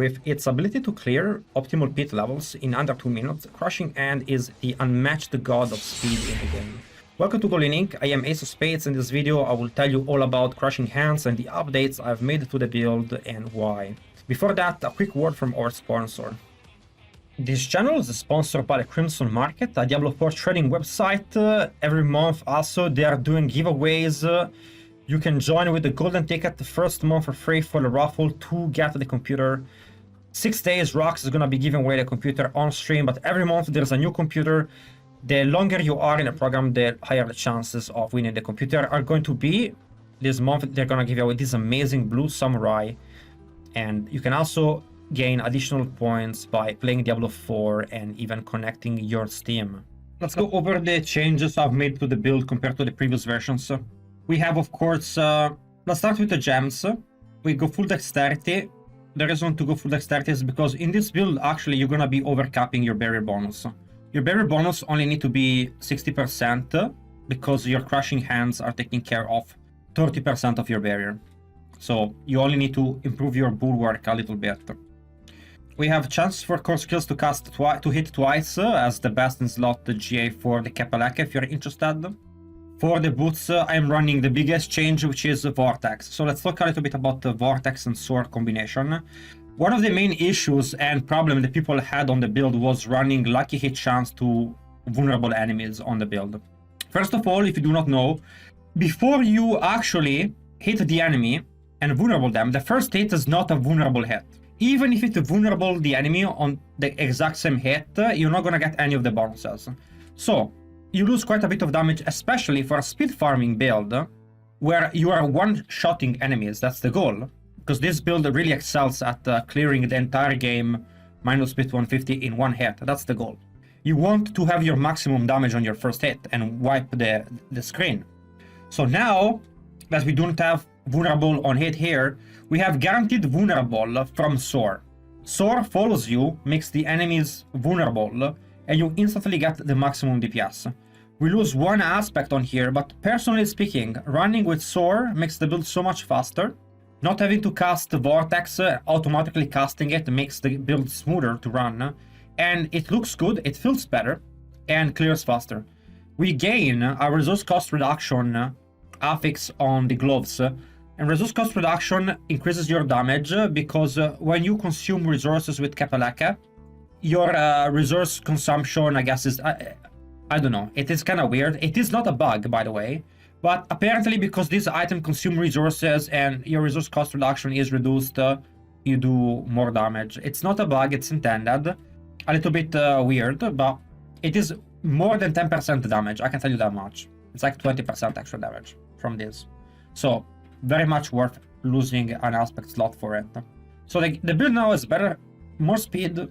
With its ability to clear optimal pit levels in under 2 minutes, Crushing Hand is the unmatched god of speed in the game. Welcome to Goblin-Inc. I am Ace of Spades. In this video I will tell you all about Crushing Hands and the updates I've made to the build and why. Before that, a quick word from our sponsor. This channel is sponsored by the Crimson Market, a Diablo 4 trading website. Every month also they are doing giveaways. You can join with the golden ticket the first month for free for the raffle to get the computer. 6 days Rox is gonna be giving away the computer on stream, but every month there's a new computer. The longer you are in the program, the higher the chances of winning the computer are going to be. This month they're gonna give away this amazing blue samurai, and you can also gain additional points by playing Diablo 4 and even connecting your Steam. Let's go over the changes I've made to the build compared to the previous versions. We have, of course, let's start with the gems. We go full dexterity. The reason to go full dexterity is because in this build, actually, you're gonna be overcapping your barrier bonus. Your barrier bonus only need to be 60% because your crushing hands are taking care of 30% of your barrier. So you only need to improve your bulwark a little bit. We have chance for core skills to cast to hit twice as the best in slot GA for the Kapalaka if you're interested. For the boots, I'm running the biggest change, which is Vortex. So let's talk a little bit about the Vortex and Sword combination. One of the main issues and problem that people had on the build was running lucky hit chance to vulnerable enemies on the build. First of all, if you do not know, before you actually hit the enemy and vulnerable them, the first hit is not a vulnerable hit. Even if it's vulnerable the enemy on the exact same hit, you're not gonna get any of the bonuses. So you lose quite a bit of damage, especially for a speed farming build, where you are one-shotting enemies. That's the goal, because this build really excels at clearing the entire game minus speed 150 in one hit. That's the goal. You want to have your maximum damage on your first hit and wipe the screen. So now that we don't have vulnerable on hit here, we have guaranteed vulnerable from Soar. Soar follows you, makes the enemies vulnerable, and you instantly get the maximum DPS. We lose one aspect on here, but personally speaking, running with Soar makes the build so much faster. Not having to cast the Vortex, automatically casting it makes the build smoother to run. And it looks good, it feels better, and clears faster. We gain a resource cost reduction affix on the gloves. And resource cost reduction increases your damage because when you consume resources with Kapalaka, your resource consumption, I guess, is I don't know, it is kind of weird. It is not a bug, by the way, but apparently because this item consumes resources and your resource cost reduction is reduced, you do more damage. It's not a bug, it's intended. A little bit weird, but it is more than 10% damage, I can tell you that much. It's like 20% extra damage from this. So very much worth losing an aspect slot for it. So the build now is better, more speed,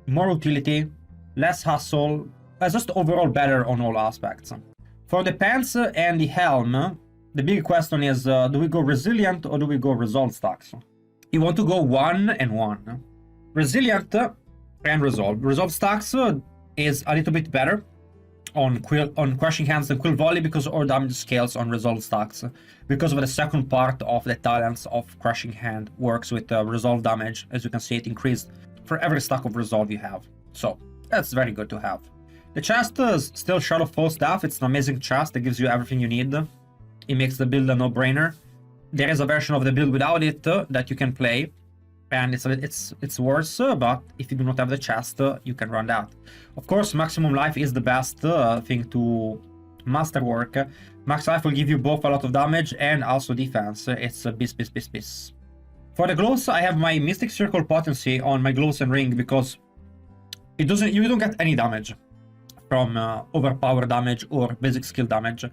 more utility, less hustle, just overall better on all aspects. For the pants and the helm, the big question is, do we go resilient or do we go resolve stacks? You want to go 1 and 1. Resilient and resolve. Resolve stacks is a little bit better on Crushing Hands and Quill Volley because our damage scales on resolve stacks. Because of the second part of the talents of Crushing Hand works with resolve damage. As you can see, it increased for every stack of resolve you have. So that's very good to have. The chest is still Shadow Fall Staff. It's an amazing chest that gives you everything you need. It makes the build a no-brainer. There is a version of the build without it that you can play, and it's worse, but if you do not have the chest, you can run that. Of course, maximum life is the best thing to masterwork. Max life will give you both a lot of damage and also defense. It's a bis. For the gloves, I have my Mystic Circle potency on my gloves and ring because you don't get any damage from overpower damage or basic skill damage.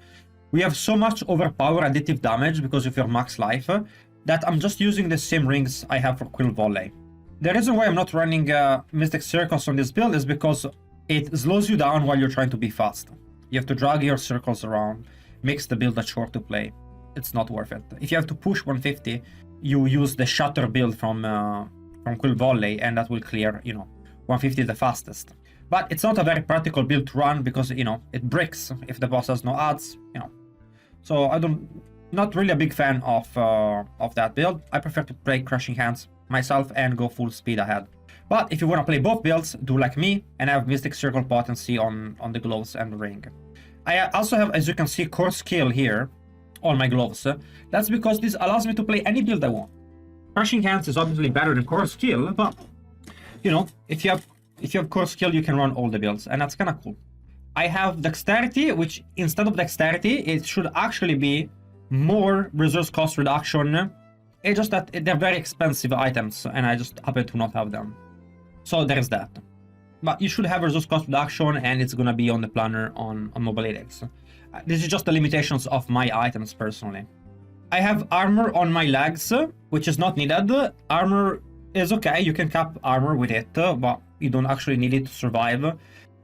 We have so much overpower additive damage because of your max life that I'm just using the same rings I have for Quill Volley. The reason why I'm not running Mystic Circles on this build is because it slows you down while you're trying to be fast. You have to drag your circles around, makes the build a chore to play. It's not worth it. If you have to push 150, you use the Shatter build from Quill Volley, and that will clear, 150 the fastest. But it's not a very practical build to run because, it bricks if the boss has no adds, So not really a big fan of that build. I prefer to play Crushing Hands myself and go full speed ahead. But if you want to play both builds, do like me and have Mystic Circle potency on the gloves and the ring. I also have, as you can see, core skill here on my gloves. That's because this allows me to play any build I want. Crushing Hands is obviously better than core skill, but you know, if you have core skill, you can run all the builds, and that's kind of cool. I have Dexterity, which instead of Dexterity, it should actually be more resource cost reduction. It's just that they're very expensive items, and I just happen to not have them. So there's that. But you should have resource cost reduction, and it's gonna be on the planner on Mobiletics. This is just the limitations of my items personally. I have armor on my legs, which is not needed. Armor is okay, you can cap armor with it, but you don't actually need it to survive.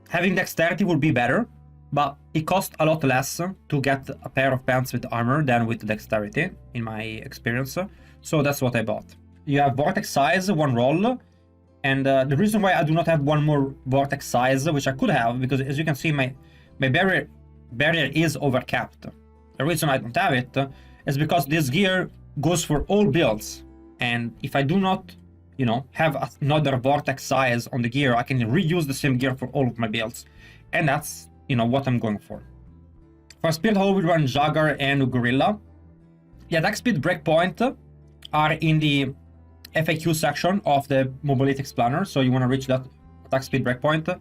Having Dexterity would be better, but it costs a lot less to get a pair of pants with armor than with Dexterity, in my experience. So that's what I bought. You have Vortex Size, one roll, and the reason why I do not have one more Vortex Size, which I could have, because as you can see, my barrier is overcapped. The reason I don't have it is because this gear goes for all builds, and if I do not, you know, have another Vortex Size on the gear, I can reuse the same gear for all of my builds, and that's, you know, what I'm going for. For Spirit Hole, we run Jagger and Gorilla. The attack speed breakpoint are in the FAQ section of the Mobiletics planner, so you want to reach that attack speed breakpoint.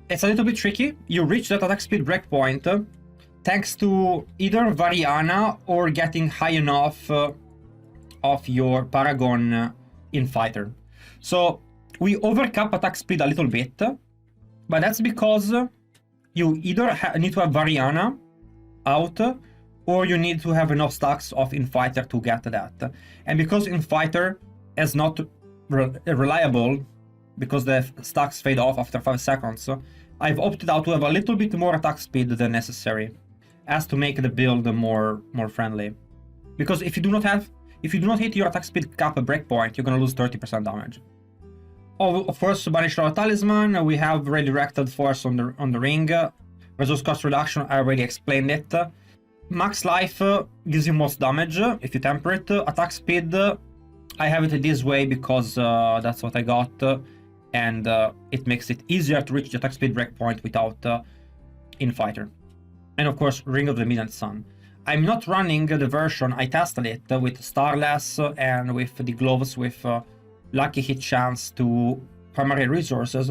It's a little bit tricky. You reach that attack speed breakpoint thanks to either Variana or getting high enough of your Paragon in Fighter. So we overcap attack speed a little bit, but that's because you either need to have Variana out, or you need to have enough stacks of Infighter to get that. And because Infighter is not reliable, because the stacks fade off after 5 seconds, I've opted out to have a little bit more attack speed than necessary, as to make the build more friendly. Because if you do not hit your attack speed cap breakpoint, you're gonna lose 30% damage. Of course, Banish Law Talisman, we have Redirected Force on the ring. Resource cost reduction, I already explained it. Max life gives you most damage if you temper it. Attack speed, I have it this way because that's what I got, and it makes it easier to reach the attack speed breakpoint without Infighter. And of course, Ring of the Midnight Sun. I'm not running the version, I tested it with Starless and with the gloves with lucky hit chance to primary resources.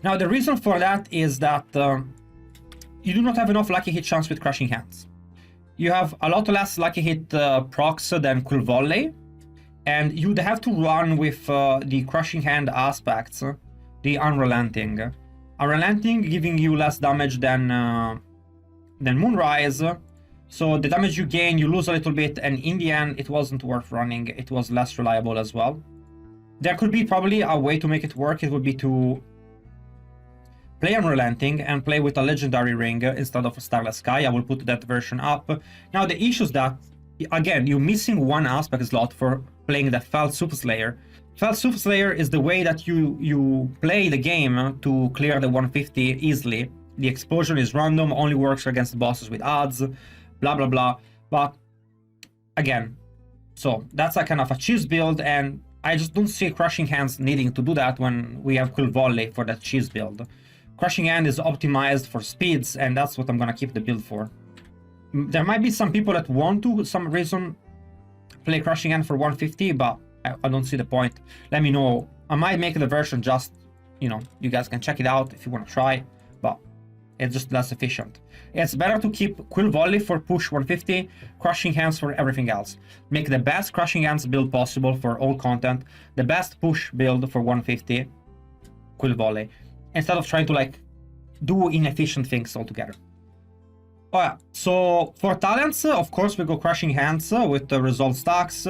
Now the reason for that is that you do not have enough lucky hit chance with Crushing Hands. You have a lot less lucky hit procs than Quill Volley, and you'd have to run with the Crushing Hand aspects, the Unrelenting. Unrelenting giving you less damage than Moonrise, so the damage you gain, you lose a little bit, and in the end, it wasn't worth running. It was less reliable as well. There could be probably a way to make it work. It would be to play Unrelenting and play with a Legendary Ring instead of a Starless Sky. I will put that version up. Now, the issue is that, again, you're missing one aspect slot for playing the Felt Soup Slayer. Felt Soup Slayer is the way that you play the game to clear the 150 easily. The explosion is random, only works against bosses with odds, blah blah blah. But again, so that's a kind of a cheese build, and I just don't see Crushing Hands needing to do that when we have Quill Volley for that cheese build. Crushing Hand is optimized for speeds, and that's what I'm gonna keep the build for. There might be some people that want to, some reason, play Crushing Hand for 150, but I don't see the point. Let me know. I might make the version just, you know, you guys can check it out if you want to try, but it's just less efficient. It's better to keep Quill Volley for push 150, Crushing Hands for everything else. Make the best Crushing Hands build possible for all content, the best push build for 150, Quill Volley, instead of trying to like do inefficient things altogether. Oh yeah, so for talents, of course we go Crushing Hands with the Resolve stacks,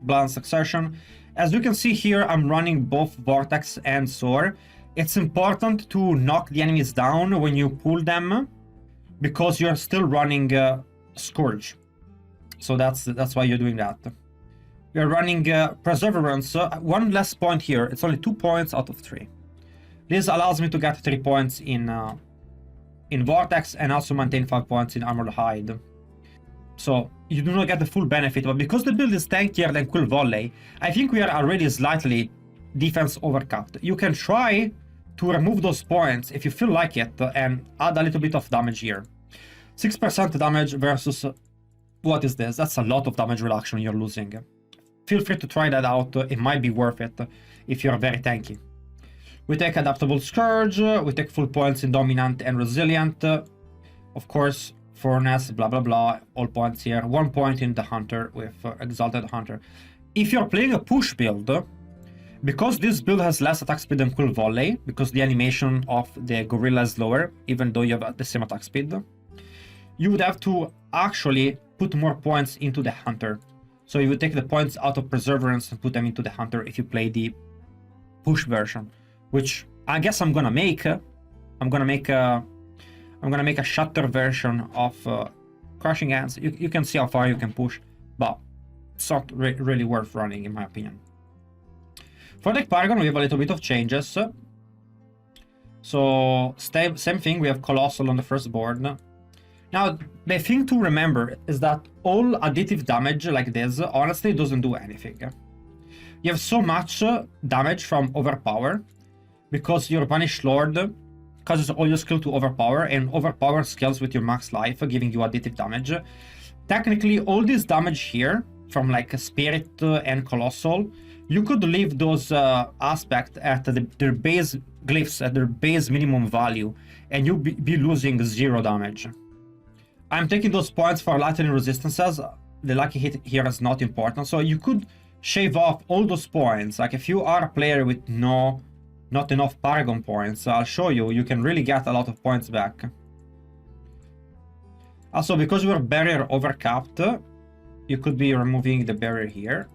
Balance Exertion. As you can see here, I'm running both Vortex and Soar. It's important to knock the enemies down when you pull them, because you're still running Scourge. So that's why you're doing that. You're running Perseverance. One less point here. It's only 2 points out of 3. This allows me to get 3 points in Vortex and also maintain 5 points in Armored Hide. So you do not get the full benefit, but because the build is tankier than Quill Volley, I think we are already slightly defense overcapped. You can try to remove those points if you feel like it and add a little bit of damage here. 6% damage versus, what is this? That's a lot of damage reduction you're losing. Feel free to try that out, it might be worth it if you're very tanky. We take Adaptable Scourge, we take full points in Dominant and Resilient. Of course, Furnace, blah blah blah, all points here. 1 point in the Hunter with Exalted Hunter. If you're playing a push build, because this build has less attack speed than Quill Volley, because the animation of the Gorilla is lower, even though you have the same attack speed, you would have to actually put more points into the Hunter. So you would take the points out of Perseverance and put them into the Hunter if you play the push version, which I guess I'm gonna make. I'm gonna make a Shatter version of Crushing Hands. You can see how far you can push, but it's not really worth running, in my opinion. For the Paragon, we have a little bit of changes. So same thing, we have Colossal on the first board. Now, the thing to remember is that all additive damage like this honestly doesn't do anything. You have so much damage from Overpower, because your Banished Lord causes all your skill to Overpower, and Overpower scales with your max life, giving you additive damage. Technically, all this damage here, from like Spirit and Colossal, you could leave those aspects at their base glyphs, at their base minimum value, and you'll be losing 0 damage. I'm taking those points for lightning resistances. The lucky hit here is not important, so you could shave off all those points. Like if you are a player with not enough Paragon points, I'll show you, you can really get a lot of points back. Also, because we're barrier overcapped, you could be removing the barrier here.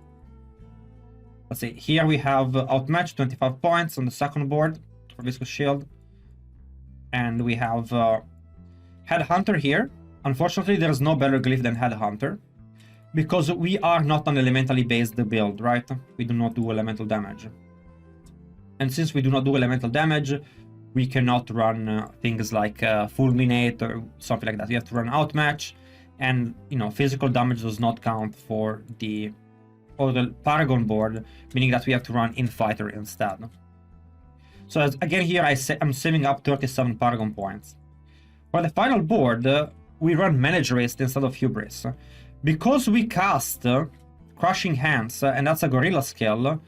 Let's see, here we have Outmatch, 25 points on the second board for Viscous Shield. And we have Headhunter here. Unfortunately, there's no better glyph than Headhunter, because we are not an elementally based build, right? We do not do elemental damage. And since we do not do elemental damage, we cannot run things like Fulminate or something like that. We have to run Outmatch, and you know, physical damage does not count for the Paragon board, meaning that we have to run Infighter instead. So again here I'm saving up 37 Paragon points. For the final board, we run Manage Waste instead of Hubris. Because we cast Crushing Hands, and that's a Gorilla skill,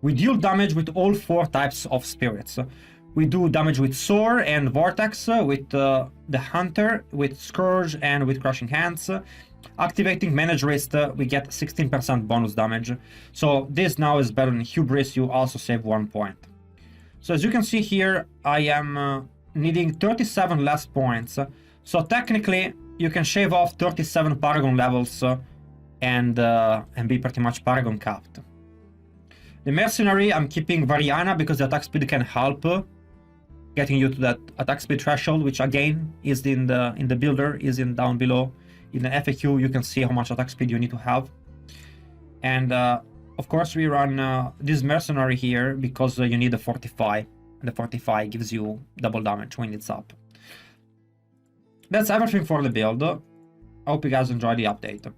we deal damage with all 4 types of spirits. We do damage with Soar and Vortex, with the Hunter, with Scourge, and with Crushing Hands. Activating Manage Waste, we get 16% bonus damage. So this now is better than Hubris, you also save 1 point. So as you can see here, I am needing 37 less points. So technically, you can shave off 37 Paragon levels and be pretty much Paragon capped. The Mercenary, I'm keeping Variana because the attack speed can help getting you to that attack speed threshold, which again is in the builder, is in down below. In the FAQ, you can see how much attack speed you need to have. And of course, we run this Mercenary here because you need a Fortify, and the Fortify gives you double damage when it's up. That's everything for the build. I hope you guys enjoyed the update.